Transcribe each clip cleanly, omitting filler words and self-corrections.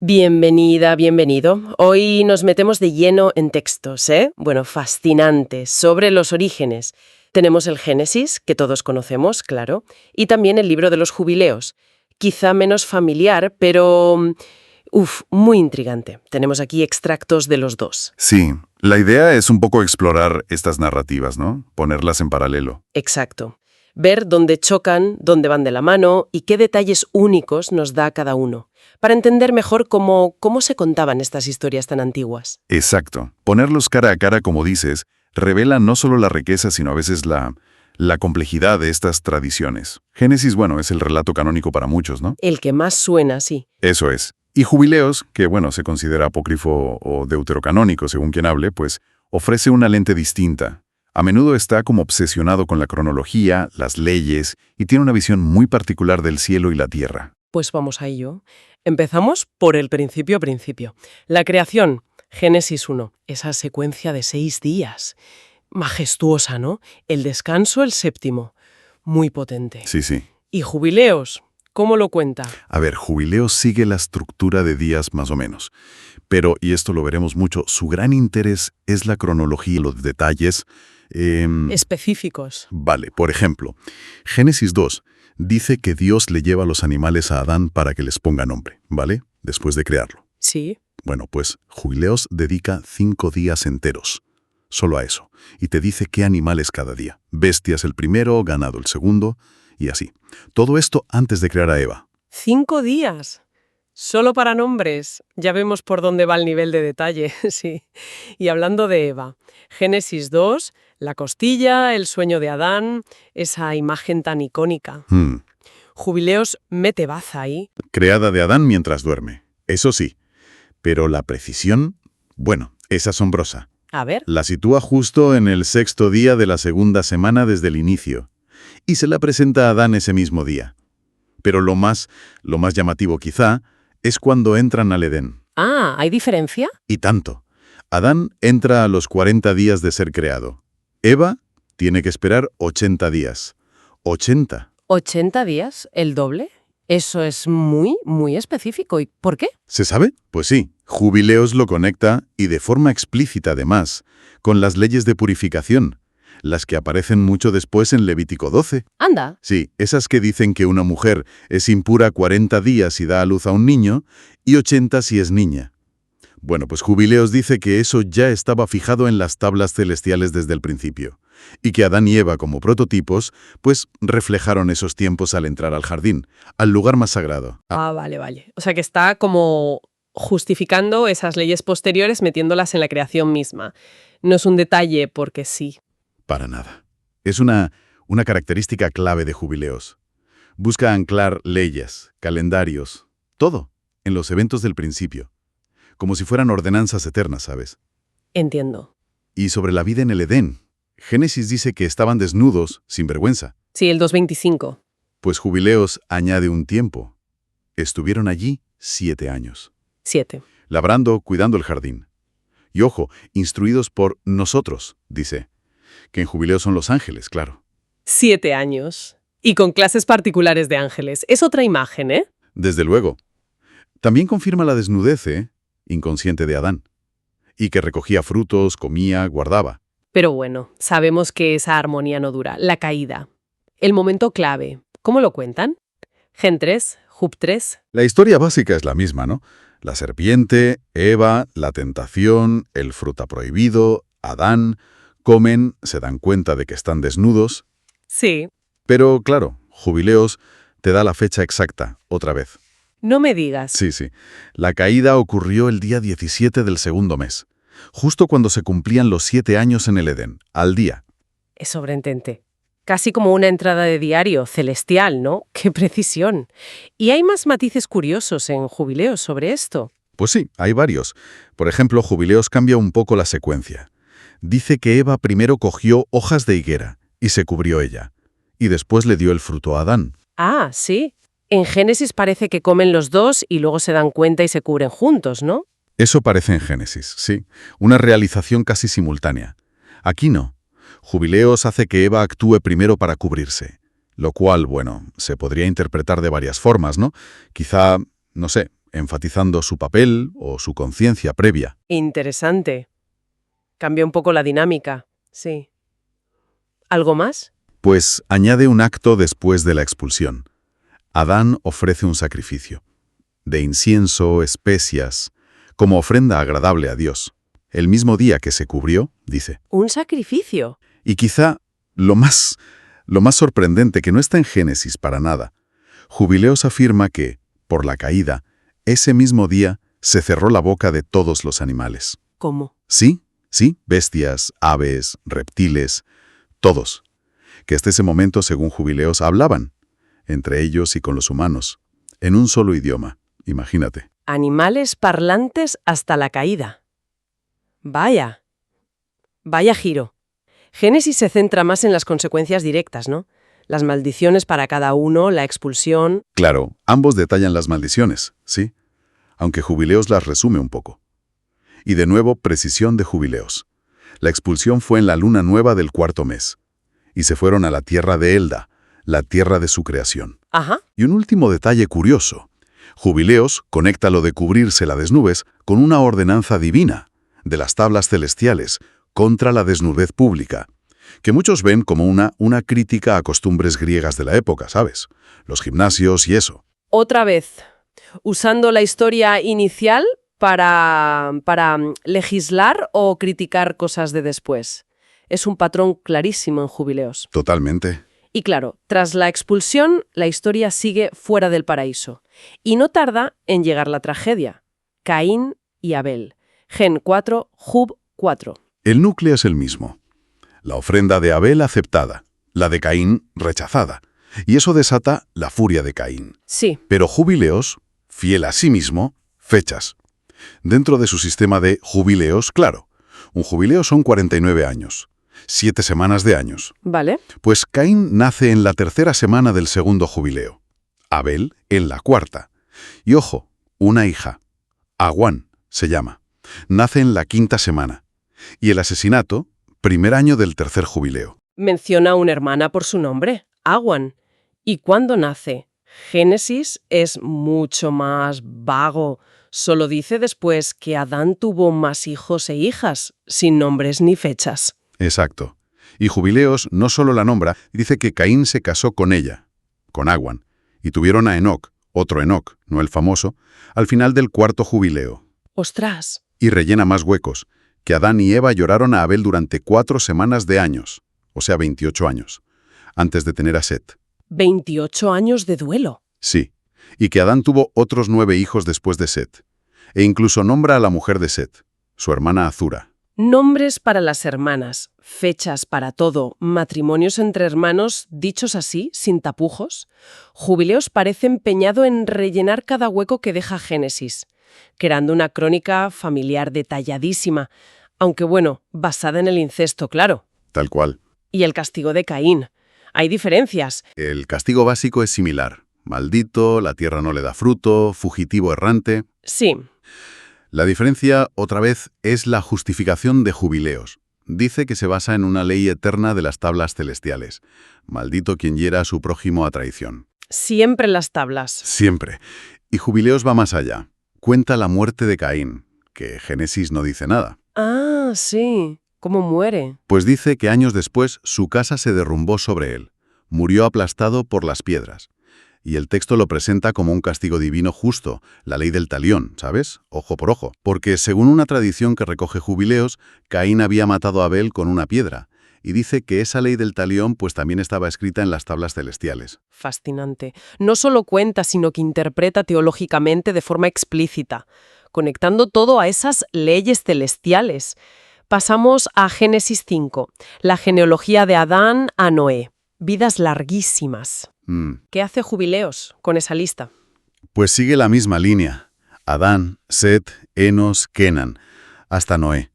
Bienvenida, bienvenido. Hoy nos metemos de lleno en textos, ¿eh? Bueno, fascinantes, sobre los orígenes. Tenemos el Génesis, que todos conocemos, claro, y también el libro de los Jubileos. Quizá menos familiar, pero muy intrigante. Tenemos aquí extractos de los dos. Sí, la idea es un poco explorar estas narrativas, ¿no? Ponerlas en paralelo. Exacto. Ver dónde chocan, dónde van de la mano y qué detalles únicos nos da cada uno, para entender mejor cómo se contaban estas historias tan antiguas. Exacto. Ponerlos cara a cara, como dices, revela no solo la riqueza, sino a veces la complejidad de estas tradiciones. Génesis, bueno, es el relato canónico para muchos, ¿no? El que más suena, sí. Eso es. Y Jubileos, que bueno, se considera apócrifo o deuterocanónico, según quien hable, pues ofrece una lente distinta. A menudo está como obsesionado con la cronología, las leyes, y tiene una visión muy particular del cielo y la tierra. Pues vamos a ello. Empezamos por el principio. La creación, Génesis 1, esa secuencia de 6 días. Majestuosa, ¿no? El descanso, el séptimo. Muy potente. Sí. ¿Y Jubileos? ¿Cómo lo cuenta? A ver, Jubileos sigue la estructura de días más o menos. Pero, y esto lo veremos mucho, su gran interés es la cronología y los detalles. Específicos. Vale, por ejemplo, Génesis 2 dice que Dios le lleva a los animales a Adán para que les ponga nombre, ¿vale? Después de crearlo. Sí. Bueno, pues Jubileos dedica 5 días enteros, solo a eso, y te dice qué animales cada día. Bestias el primero, ganado el segundo, y así. Todo esto antes de crear a Eva. 5 días. Solo para nombres. Ya vemos por dónde va el nivel de detalle, sí. Y hablando de Eva, Génesis 2, la costilla, el sueño de Adán, esa imagen tan icónica. Jubileos mete baza ahí. Creada de Adán mientras duerme. Eso sí. Pero la precisión, bueno, es asombrosa. A ver. La sitúa justo en el 6º día de la segunda semana desde el inicio. Y se la presenta a Adán ese mismo día. Pero lo más llamativo quizá es cuando entran al Edén. Ah, ¿hay diferencia? Y tanto. Adán entra a los 40 días de ser creado. Eva tiene que esperar 80 días. 80. ¿80 días? ¿El doble? Eso es muy específico. ¿Y por qué? ¿Se sabe? Pues sí. Jubileos lo conecta, y de forma explícita además, con las leyes de purificación, las que aparecen mucho después en Levítico 12. Anda. Sí, esas que dicen que una mujer es impura 40 días si da a luz a un niño y 80 si es niña. Bueno, pues Jubileos dice que eso ya estaba fijado en las tablas celestiales desde el principio, y que Adán y Eva como prototipos, pues reflejaron esos tiempos al entrar al jardín, al lugar más sagrado. Vale. O sea que está como justificando esas leyes posteriores metiéndolas en la creación misma. No es un detalle porque sí. Para nada. Es una característica clave de Jubileos. Busca anclar leyes, calendarios, todo, en los eventos del principio. Como si fueran ordenanzas eternas, ¿sabes? Entiendo. Y sobre la vida en el Edén, Génesis dice que estaban desnudos, sin vergüenza. Sí, el 2:25. Pues Jubileos añade un tiempo. Estuvieron allí 7 años. 7. Labrando, cuidando el jardín. Y ojo, instruidos por nosotros, dice. Que en Jubileos son los ángeles, claro. 7 años. Y con clases particulares de ángeles. Es otra imagen, ¿eh? Desde luego. También confirma la desnudez, inconsciente de Adán. Y que recogía frutos, comía, guardaba. Pero bueno, sabemos que esa armonía no dura. La caída. El momento clave. ¿Cómo lo cuentan? Gen 3, Jub 3. La historia básica es la misma, ¿no? La serpiente, Eva, la tentación, el fruta prohibido, Adán, comen, se dan cuenta de que están desnudos. Sí. Pero, claro, Jubileos te da la fecha exacta, otra vez. No me digas. Sí. La caída ocurrió el día 17 del segundo mes, justo cuando se cumplían los 7 años en el Edén, al día. Es sobreentendente. Casi como una entrada de diario, celestial, ¿no? ¡Qué precisión! ¿Y hay más matices curiosos en Jubileos sobre esto? Pues sí, hay varios. Por ejemplo, Jubileos cambia un poco la secuencia. Dice que Eva primero cogió hojas de higuera y se cubrió ella, y después le dio el fruto a Adán. Ah, sí. En Génesis parece que comen los dos y luego se dan cuenta y se cubren juntos, ¿no? Eso parece en Génesis, sí. Una realización casi simultánea. Aquí no. Jubileos hace que Eva actúe primero para cubrirse, lo cual, bueno, se podría interpretar de varias formas, ¿no? Quizá, no sé, enfatizando su papel o su conciencia previa. Interesante. Cambia un poco la dinámica, sí. ¿Algo más? Pues añade un acto después de la expulsión. Adán ofrece un sacrificio, de incienso, especias, como ofrenda agradable a Dios. El mismo día que se cubrió, dice. ¿Un sacrificio? Y quizá lo más sorprendente, que no está en Génesis para nada. Jubileos afirma que, por la caída, ese mismo día se cerró la boca de todos los animales. ¿Cómo? Sí, bestias, aves, reptiles, todos. Que hasta ese momento, según Jubileos, hablaban, entre ellos y con los humanos, en un solo idioma, imagínate. Animales parlantes hasta la caída. Vaya giro. Génesis se centra más en las consecuencias directas, ¿no? Las maldiciones para cada uno, la expulsión. Claro, ambos detallan las maldiciones, sí, aunque Jubileos las resume un poco. Y de nuevo, precisión de Jubileos. La expulsión fue en la luna nueva del 4º mes, y se fueron a la tierra de Elda, la tierra de su creación. Ajá. Y un último detalle curioso. Jubileos conecta lo de cubrirse las nubes con una ordenanza divina, de las tablas celestiales, contra la desnudez pública, que muchos ven como una crítica a costumbres griegas de la época, ¿sabes? Los gimnasios y eso. Otra vez, usando la historia inicial para legislar o criticar cosas de después. Es un patrón clarísimo en Jubileos. Totalmente. Y claro, tras la expulsión, la historia sigue fuera del paraíso. Y no tarda en llegar la tragedia. Caín y Abel. Gen 4, Jub 4. El núcleo es el mismo. La ofrenda de Abel aceptada, la de Caín rechazada. Y eso desata la furia de Caín. Sí. Pero Jubileos, fiel a sí mismo, fechas. Dentro de su sistema de jubileos, claro, un jubileo son 49 años, 7 semanas de años. Vale. Pues Caín nace en la 3ª semana del 2º jubileo, Abel en la 4ª. Y ojo, una hija, Aguán se llama, nace en la 5ª semana. Y el asesinato, 1er año del 3er jubileo. Menciona a una hermana por su nombre, Aguán. ¿Y cuándo nace? Génesis es mucho más vago. Solo dice después que Adán tuvo más hijos e hijas, sin nombres ni fechas. Exacto. Y Jubileos no solo la nombra, dice que Caín se casó con ella, con Aguán, y tuvieron a Enoc, otro Enoc, no el famoso, al final del 4º jubileo. ¡Ostras! Y rellena más huecos, que Adán y Eva lloraron a Abel durante 4 semanas de años, o sea 28 años, antes de tener a Set. 28 años de duelo. Sí, y que Adán tuvo otros 9 hijos después de Set, e incluso nombra a la mujer de Set, su hermana Azura. Nombres para las hermanas, fechas para todo, matrimonios entre hermanos, dichos así, sin tapujos. Jubileos parece empeñado en rellenar cada hueco que deja Génesis, creando una crónica familiar detalladísima, aunque bueno, basada en el incesto, claro. Tal cual. Y el castigo de Caín. Hay diferencias. El castigo básico es similar. Maldito, la tierra no le da fruto, fugitivo errante. Sí. La diferencia, otra vez, es la justificación de Jubileos. Dice que se basa en una ley eterna de las tablas celestiales. Maldito quien hiera a su prójimo a traición. Siempre las tablas. Siempre. Y Jubileos va más allá. Cuenta la muerte de Caín, que Génesis no dice nada. Ah, sí. ¿Cómo muere? Pues dice que años después su casa se derrumbó sobre él. Murió aplastado por las piedras. Y el texto lo presenta como un castigo divino justo, la ley del talión, ¿sabes? Ojo por ojo. Porque según una tradición que recoge Jubileos, Caín había matado a Abel con una piedra. Y dice que esa ley del talión pues también estaba escrita en las tablas celestiales. Fascinante. No solo cuenta, sino que interpreta teológicamente de forma explícita, conectando todo a esas leyes celestiales. Pasamos a Génesis 5, la genealogía de Adán a Noé. Vidas larguísimas. ¿Qué hace Jubileos con esa lista? Pues sigue la misma línea. Adán, Set, Enos, Kenan, hasta Noé.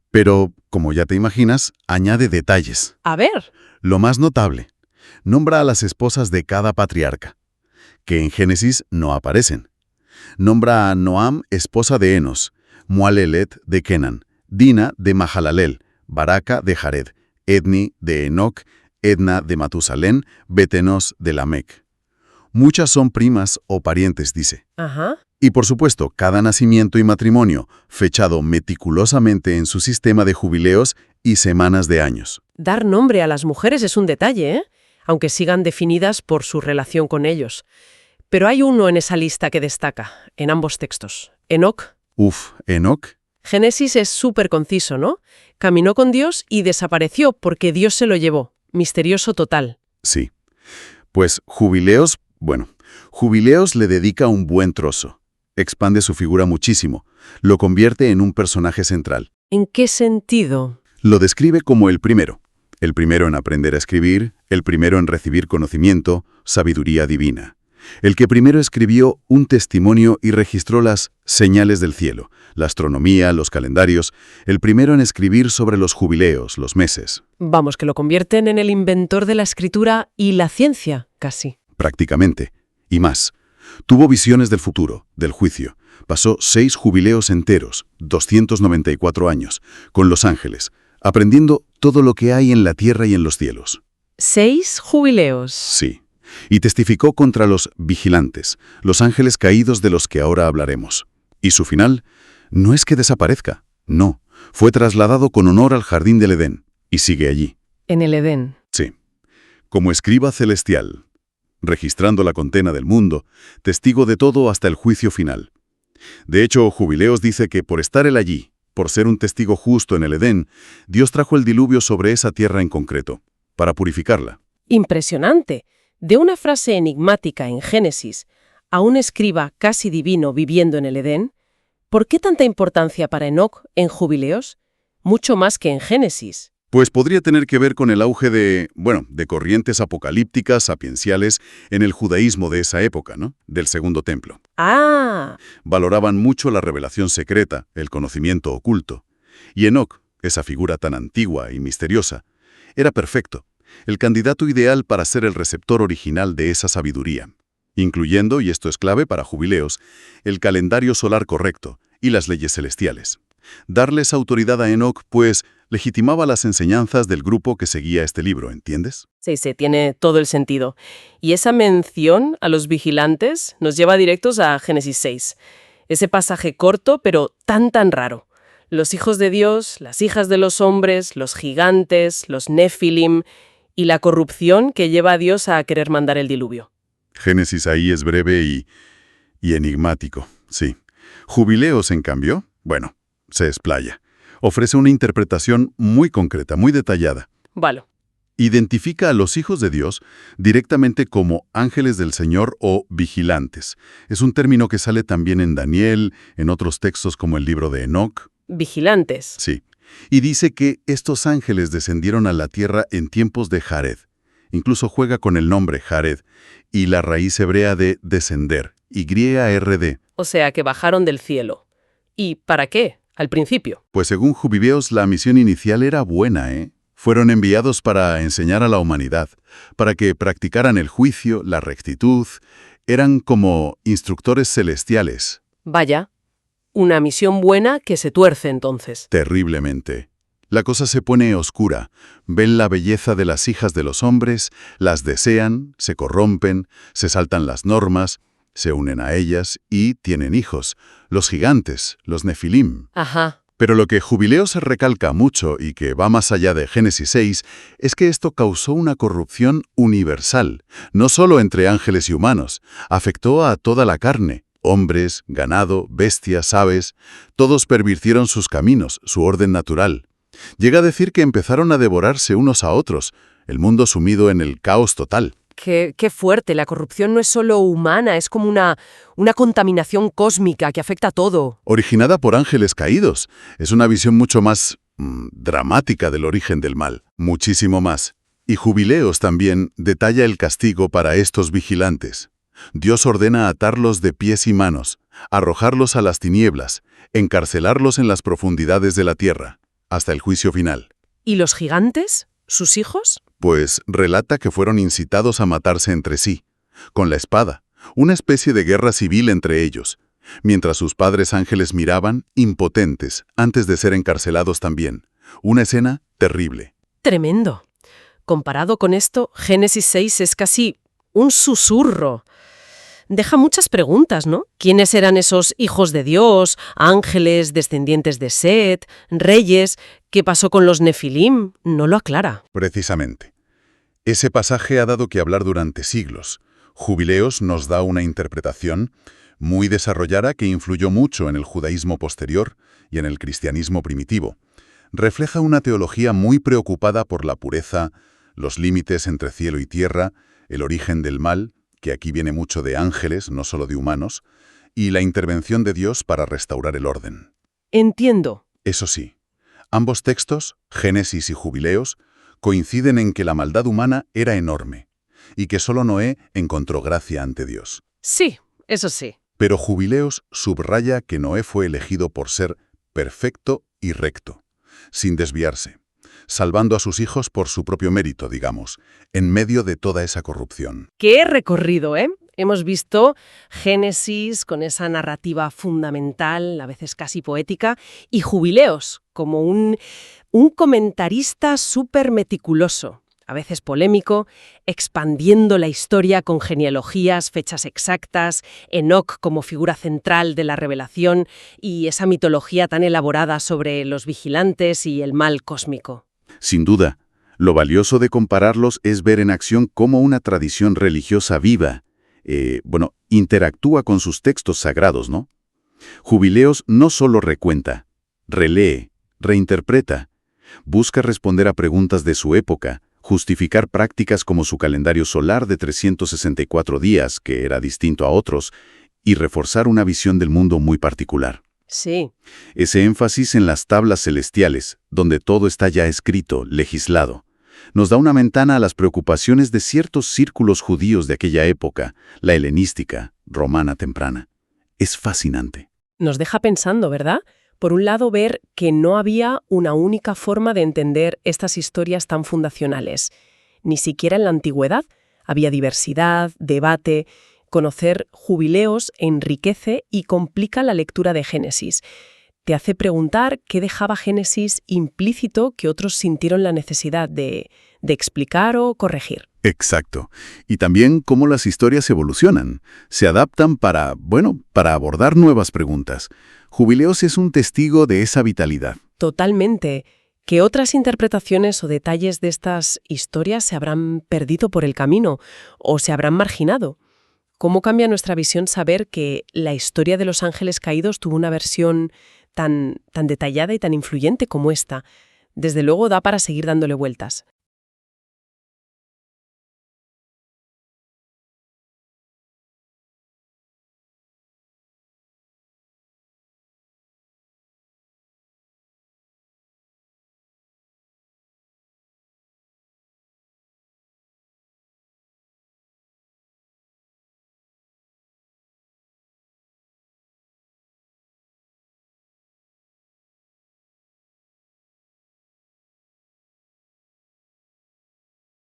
Pero, como ya te imaginas, añade detalles. A ver. Lo más notable, nombra a las esposas de cada patriarca, que en Génesis no aparecen. Nombra a Noam, esposa de Enos, Mualelet de Kenan, Dina de Mahalalel, Baraka de Jared, Edni de Enoc, Edna de Matusalén, Betenos de Lamec. Muchas son primas o parientes, dice. Ajá. Y por supuesto, cada nacimiento y matrimonio fechado meticulosamente en su sistema de jubileos y semanas de años. Dar nombre a las mujeres es un detalle, ¿eh? Aunque sigan definidas por su relación con ellos. Pero hay uno en esa lista que destaca, en ambos textos. Enoc. Enoc. Génesis es súper conciso, ¿no? Caminó con Dios y desapareció porque Dios se lo llevó. Misterioso total. Sí. Pues Jubileos le dedica un buen trozo. Expande su figura muchísimo. Lo convierte en un personaje central. ¿En qué sentido? Lo describe como el primero en aprender a escribir, el primero en recibir conocimiento, sabiduría divina. El que primero escribió un testimonio y registró las señales del cielo, la astronomía, los calendarios, el primero en escribir sobre los jubileos, los meses. Vamos, que lo convierten en el inventor de la escritura y la ciencia, casi. Prácticamente. Y más. Tuvo visiones del futuro, del juicio. Pasó 6 jubileos enteros, 294 años, con los ángeles, aprendiendo todo lo que hay en la tierra y en los cielos. 6 jubileos. Sí. Y testificó contra los vigilantes, los ángeles caídos de los que ahora hablaremos. Y su final no es que desaparezca, no. Fue trasladado con honor al jardín del Edén, y sigue allí. En el Edén. Sí. Como escriba celestial, registrando la condena del mundo, testigo de todo hasta el juicio final. De hecho, Jubileos dice que por estar él allí, por ser un testigo justo en el Edén, Dios trajo el diluvio sobre esa tierra en concreto, para purificarla. Impresionante. De una frase enigmática en Génesis a un escriba casi divino viviendo en el Edén, ¿por qué tanta importancia para Enoc en Jubileos? Mucho más que en Génesis. Pues podría tener que ver con el auge de corrientes apocalípticas, sapienciales, en el judaísmo de esa época, ¿no? Del Segundo Templo. ¡Ah! Valoraban mucho la revelación secreta, el conocimiento oculto. Y Enoc, esa figura tan antigua y misteriosa, era perfecto, el candidato ideal para ser el receptor original de esa sabiduría, incluyendo, y esto es clave para Jubileos, el calendario solar correcto y las leyes celestiales. Darles autoridad a Enoc, pues, legitimaba las enseñanzas del grupo que seguía este libro, ¿entiendes? Sí, tiene todo el sentido. Y esa mención a los vigilantes nos lleva directos a Génesis 6. Ese pasaje corto, pero tan raro. Los hijos de Dios, las hijas de los hombres, los gigantes, los Nefilim y la corrupción que lleva a Dios a querer mandar el diluvio. Génesis ahí es breve y enigmático, sí. Jubileos, en cambio, se explaya. Ofrece una interpretación muy concreta, muy detallada. Vale. Identifica a los hijos de Dios directamente como ángeles del Señor o vigilantes. Es un término que sale también en Daniel, en otros textos como el libro de Enoc. Vigilantes. Sí. Y dice que estos ángeles descendieron a la tierra en tiempos de Jared. Incluso juega con el nombre Jared y la raíz hebrea de descender, YRD. O sea, que bajaron del cielo. ¿Y para qué? Al principio. Pues según Jubileos, la misión inicial era buena, ¿eh? Fueron enviados para enseñar a la humanidad, para que practicaran el juicio, la rectitud. Eran como instructores celestiales. Vaya, una misión buena que se tuerce entonces. Terriblemente. La cosa se pone oscura. Ven la belleza de las hijas de los hombres, las desean, se corrompen, se saltan las normas, se unen a ellas y tienen hijos, los gigantes, los Nefilim. Ajá. Pero lo que Jubileos se recalca mucho y que va más allá de Génesis 6 es que esto causó una corrupción universal, no solo entre ángeles y humanos, afectó a toda la carne, hombres, ganado, bestias, aves, todos pervirtieron sus caminos, su orden natural. Llega a decir que empezaron a devorarse unos a otros, el mundo sumido en el caos total. Qué fuerte, la corrupción no es solo humana, es como una contaminación cósmica que afecta a todo. Originada por ángeles caídos, es una visión mucho más dramática del origen del mal, muchísimo más. Y Jubileos también detalla el castigo para estos vigilantes. Dios ordena atarlos de pies y manos, arrojarlos a las tinieblas, encarcelarlos en las profundidades de la tierra, hasta el juicio final. ¿Y los gigantes? ¿Sus hijos? Pues relata que fueron incitados a matarse entre sí, con la espada, una especie de guerra civil entre ellos, mientras sus padres ángeles miraban, impotentes, antes de ser encarcelados también. Una escena terrible. Tremendo. Comparado con esto, Génesis 6 es casi un susurro. deja muchas preguntas, ¿no? ¿Quiénes eran esos hijos de Dios, ángeles, descendientes de Set, reyes? ¿Qué pasó con los Nefilim? No lo aclara. Precisamente. Ese pasaje ha dado que hablar durante siglos. Jubileos nos da una interpretación muy desarrollada que influyó mucho en el judaísmo posterior y en el cristianismo primitivo. Refleja una teología muy preocupada por la pureza, los límites entre cielo y tierra, el origen del mal, que aquí viene mucho de ángeles, no solo de humanos, y la intervención de Dios para restaurar el orden. Entiendo. Eso sí, ambos textos, Génesis y Jubileos, coinciden en que la maldad humana era enorme y que solo Noé encontró gracia ante Dios. Sí, eso sí. Pero Jubileos subraya que Noé fue elegido por ser perfecto y recto, sin desviarse, salvando a sus hijos por su propio mérito, digamos, en medio de toda esa corrupción. ¡Qué recorrido, eh! Hemos visto Génesis con esa narrativa fundamental, a veces casi poética, y Jubileos como un comentarista súper meticuloso, a veces polémico, expandiendo la historia con genealogías, fechas exactas, Enoc como figura central de la revelación y esa mitología tan elaborada sobre los vigilantes y el mal cósmico. Sin duda, lo valioso de compararlos es ver en acción cómo una tradición religiosa viva, interactúa con sus textos sagrados, ¿no? Jubileos no solo recuenta, relee, reinterpreta, busca responder a preguntas de su época, justificar prácticas como su calendario solar de 364 días, que era distinto a otros, y reforzar una visión del mundo muy particular. Sí. Ese énfasis en las tablas celestiales, donde todo está ya escrito, legislado, nos da una ventana a las preocupaciones de ciertos círculos judíos de aquella época, la helenística, romana temprana. Es fascinante. Nos deja pensando, ¿verdad? Por un lado, ver que no había una única forma de entender estas historias tan fundacionales. Ni siquiera en la antigüedad había diversidad, debate. Conocer Jubileos enriquece y complica la lectura de Génesis. Te hace preguntar qué dejaba Génesis implícito que otros sintieron la necesidad de explicar o corregir. Exacto. Y también cómo las historias evolucionan. Se adaptan para abordar nuevas preguntas. Jubileos es un testigo de esa vitalidad. Totalmente. ¿Qué otras interpretaciones o detalles de estas historias se habrán perdido por el camino o se habrán marginado? ¿Cómo cambia nuestra visión saber que la historia de los ángeles caídos tuvo una versión tan detallada y tan influyente como esta? Desde luego da para seguir dándole vueltas.